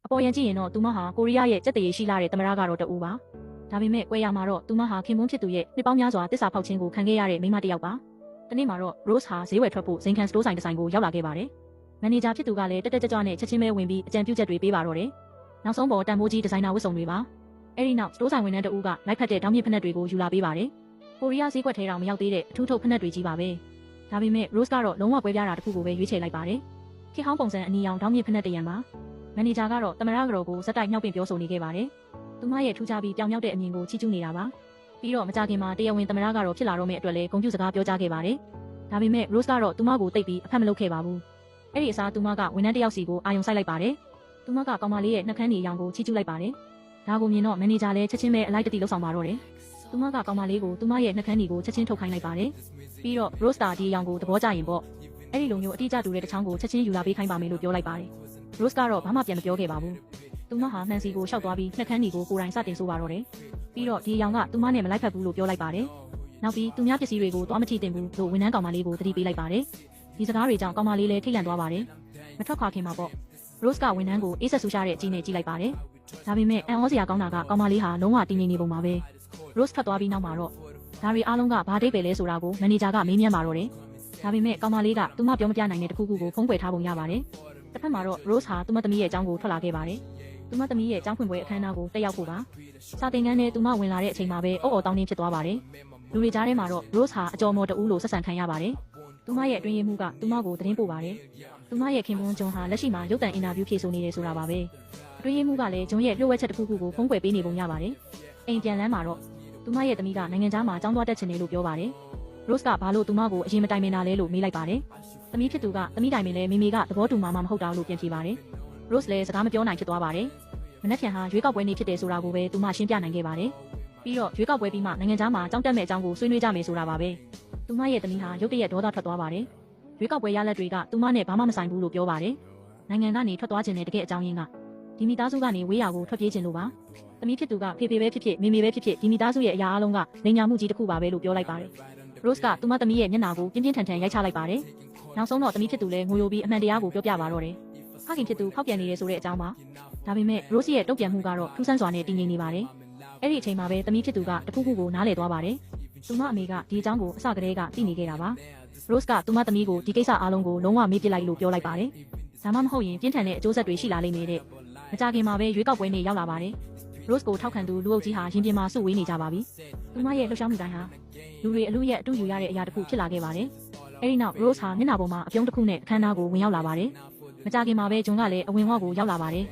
အပေါ်ယံကြည့်ရင်တော့သူမဟာကိုရီးယားရဲ့စက်တရေရှိလာတဲ့သမရကတော့တူပါဒါပေမဲ့ကွဲရမှာတော့သူမဟာခင်မွန်းဖြစ်သူရဲ့နှစ်ပေါင်းများစွာတစ္ဆာဖောက်ခြင်းကိုခံခဲ့ရတဲ့မိန်းမတစ်ယောက်ပါတနေ့မှာတော့ Rose ဟာဈေးဝယ်ထွက်ဖို့ဇိမ်ခံစတိုးဆိုင်တစ်ဆိုင်ကိုရောက်လာခဲ့ပါတယ်မန်နေဂျာဖြစ်သူကလည်းတက်တက်ကြွကြွနဲ့ချက်ချင်းပဲဝင်ပြီးအကြံပြုချက်တွေပေးပါတော့တယ်နောက်ဆုံးပေါ်တန်ဖိုးကြီးဒီဇိုင်နာဝတ်စုံတွေပါအဲ့ဒီနောက်စတိုးဆိုင်ဝန်ထမ်းတဦးကလိုက်ဖက်တဲ့တောင်းမြစ်ဖက်နှက်တွေကိုယူလာပေးပါတယ်ကိုရီးယားဈေးကွက်ထဲတောင်မရောက်သေးတဲ့အထူးထုတ်ဖက်နှက်တွေကြီးပါပဲဒါပေမဲ့ Rose ကတော့လုံးဝကွဲပြားတာတစ်ခုကိုပဲရွေးချယ်လိုက်ပါတယ်ခေဟောင်းပုံစံအနီရောင်တောင်းမြစ်ဖက်နှက်တရံပါမန်နေဂျာကတော့သမရကတော်ကိုဇက်တိုက်နှောက်ပင့်ပြောဆိုနေခဲ့ပါတယ်သူမရဲ့ထူးခြားပြီးပြောင်မြောက်တဲ့အမြင်ကိုချီးကျူးနေတာပါပြီးတော့မကြခင်မှာတရားဝင်သမရကတော့ဖြစ်လာတော့မယ့်အတွက်လည်းဂုဏ်ပြုစကားပြောကြားခဲ့ပါတယ်ဒါပေမဲ့ Rose ကတော့သူမကိုတိတ်ပြီးအဖက်မလုပ်ခဲ့ပါဘူးအဲ့ဒီအစားသူမကဝန်ထမ်းတစ်ယောက်စီကိုအာရုံစိုက်လိုက်ပါတယ်သူမကကောင်မလေးရဲ့နှက်ခမ်းတွေအရောင်ကိုချီးကျူးလိုက်ပါတယ်ဒါကိုမြင်တော့မန်နေဂျာလည်းချက်ချင်းပဲအလိုက်တတိလှုပ်ဆောင်ပါတော့တယ်သူမကကောင်မလေးကိုသူမရဲ့နှက်ခမ်းတွေကိုချက်ချင်းထုတ်ခိုင်းလိုက်ပါတယ်ပြီးတော့ Rose တာဒီအရောင်ကိုသဘောကျရင်ပေါ့အဲ့ဒီလိုမျိုးအတိအကျတူတဲ့တစ်ချောင်းကိုချက်ချင်းယူလာပေးခိုင်းပါမယ်လို့ပြောလိုက်ပါတယ် Rose ကတော့ဘာမှပြန်မပြောခဲ့ပါဘူးသူမဟာနှန်စီကိုရှောက်သွားပြီးနှက်ခမ်းတွေကိုကိုယ်တိုင်စတင်ဆိုပါတော့တယ်ပြီးတော့ဒီအရောင်ကသူမနဲ့မလိုက်ဖက်ဘူးလို့ပြောလိုက်ပါတယ်နောက်ပြီးသူများပစ္စည်းတွေကိုသွားမထိတင်ဘူးလို့ဝန်ထမ်းကောင်မလေးကိုသတိပေးလိုက်ပါတယ်ဒီစကားတွေကြောင့်ကောင်မလေးလည်းထိတ်လန့်သွားပါတယ်မထွက်ခွာခင်မှာပေါ့ Rose ကဝန်ထမ်းကိုအေးဆက်ဆူရှာတဲ့အကြည့်နဲ့ကြည့်လိုက်ပါတယ်ဒါပေမဲ့အန်ဩစရာကောင်းတာကကောင်မလေးဟာလုံးဝတည်ငြိမ်နေပုံပါပဲ Rose ထွက်သွားပြီးနောက်မှာတော့ဒါတွေအားလုံးကဘာတိတ်ပဲလဲဆိုတာကိုမန်နေဂျာကမေးမြန်းပါတော့တယ်ဒါပေမဲ့ကောင်မလေးကသူမပြောမပြနိုင်တဲ့တခုခုကိုဖုံးကွယ်ထားပုံရပါတယ်တစ်ဖက်မှာတော့ Rose ဟာသူမသမီးရဲ့အကြောင်းကိုထွက်လာခဲ့ပါတယ်သူမသမီးရဲ့အကြောင်းဖွင့်ပွဲအခမ်းအနားကိုတက်ရောက်ဖို့ပါစာသင်ခန်းထဲသူမဝင်လာတဲ့အချိန်မှာပဲအော်အော်တောင်းတင်းဖြစ်သွားပါတယ်လူတွေကြားထဲမှာတော့ Rose ဟာအကျော်မော်တူးလို့ဆက်ဆံခံရပါတယ်သူမရဲ့အတွင်းရေးမှူးကသူမကိုသတင်းပို့ပါတယ်သူမရဲ့ခင်ပွန်းဂျွန်ဟာလက်ရှိမှာရုပ်သံအင်တာဗျူးဖြေဆိုနေတယ်ဆိုတာပါပဲအတွင်းရေးမှူးကလည်းဂျွန်ရဲ့လျှို့ဝှက်ချက်တစ်ခုခုကိုဖုံးကွယ်ပေးနေပုံရပါတယ်အိမ်ပြန်လမ်းမှာတော့သူမရဲ့သမီးကနိုင်ငံခြားမှာကျောင်းသွားတက်ချင်တယ်လို့ပြောပါတယ် Rose ကဘာလို့သူမကိုအရင်မတိုင်ပင်တာလဲလို့မေးလိုက်ပါတယ်သမီးဖြစ်သူကသမီးတိုင်ပင်လဲမိမိကသဘောတူမှာမဟုတ်တာလို့ပြန်ဖြေပါတယ် Rose လည်းစကားမပြောနိုင်ဖြစ်သွားပါတယ်မနက်ဖြန်ဟာရွေးကောက်ပွဲနေ့ဖြစ်တယ်ဆိုတာကိုပဲသူမရှင်းပြနိုင်ခဲ့ပါတယ်ပြီးတော့ရွေးကောက်ပွဲပြီးမှနိုင်ငံခြားမှာကျောင်းတက်မဲ့အကြောင်းကိုဆွေးနွေးကြမယ်ဆိုတာပါပဲသူမရဲ့သမီးဟာရုတ်တရက်ဒေါသထွက်သွားပါတယ်ရွေးကောက်ပွဲရလဒ်တွေကသူမနဲ့ဘာမှမဆိုင်ဘူးလို့ပြောပါတယ်နိုင်ငံကနေထွက်သွားခြင်းနဲ့တကယ်အကြောင်းရင်းကဒီမိသားစုကနေဝေးရာကိုထွက်ပြေးခြင်းလို့ပါသမီးဖြစ်သူကဖေဖေပဲဖြစ်ဖြစ်မေမေပဲဖြစ်ဖြစ်ဒီမိသားစုရဲ့အရာအလုံးကလိန်ညာမှုကြီးတစ်ခုပါပဲလို့ပြောလိုက်ပါတယ် Rose ကသူမသမီးရဲ့မျက်နှာကိုပြင်းပြင်းထန်ထန်ရိုက်ချလိုက်ပါတယ်နောက်ဆုံးတော့သမီးဖြစ်သူလည်းငိုယိုပြီးအမှန်တရားကိုပြောပြပါတော့တယ်ဖခင်ဖြစ်သူဖောက်ပြန်နေတယ်ဆိုတဲ့အကြောင်းပါဒါပေမဲ့ Rose ရဲ့တုံ့ပြန်မှုကတော့ထူးဆန်းစွာနဲ့တည်ငြိမ်နေပါတယ်အဲ့ဒီအချိန်မှာပဲသမီးဖြစ်သူကတခုခုကိုနားလည်သွားပါတယ်သူမအမေကဒီအကြောင်းကိုအစကတည်းကသိနေခဲ့တာပါ Rose ကသူမသမီးကိုဒီကိစ္စအားလုံးကိုလုံးဝမေ့ပစ်လိုက်လို့ပြောလိုက်ပါတယ်ဒါမှမဟုတ်ရင်ပြင်းထန်တဲ့အကျိုးဆက်တွေရှိလာလိမ့်မယ်တဲ့မကြခင်မှာပဲရွေးကောက်ပွဲနေ့ရောက်လာပါတယ် Rose ကိုထောက်ခံသူလူအုပ်ကြီးဟာရင်ပြင်မှာစုဝေးနေကြပါပြီသူမရဲ့လှုပ်ရှားမှုတိုင်းဟာလူတွေအလူရဲ့အတူယူရတဲ့အရာတစ်ခုဖြစ်လာခဲ့ပါတယ်အဲ့ဒီနောက် Rose ဟာမျက်နှာပေါ်မှာအပြုံးတစ်ခုနဲ့အခမ်းအနားကိုဝင်ရောက်လာပါတယ်မကြခင်မှာပဲဂျွန်ကလည်းအဝင်ဝကိုရောက်လာပါတယ်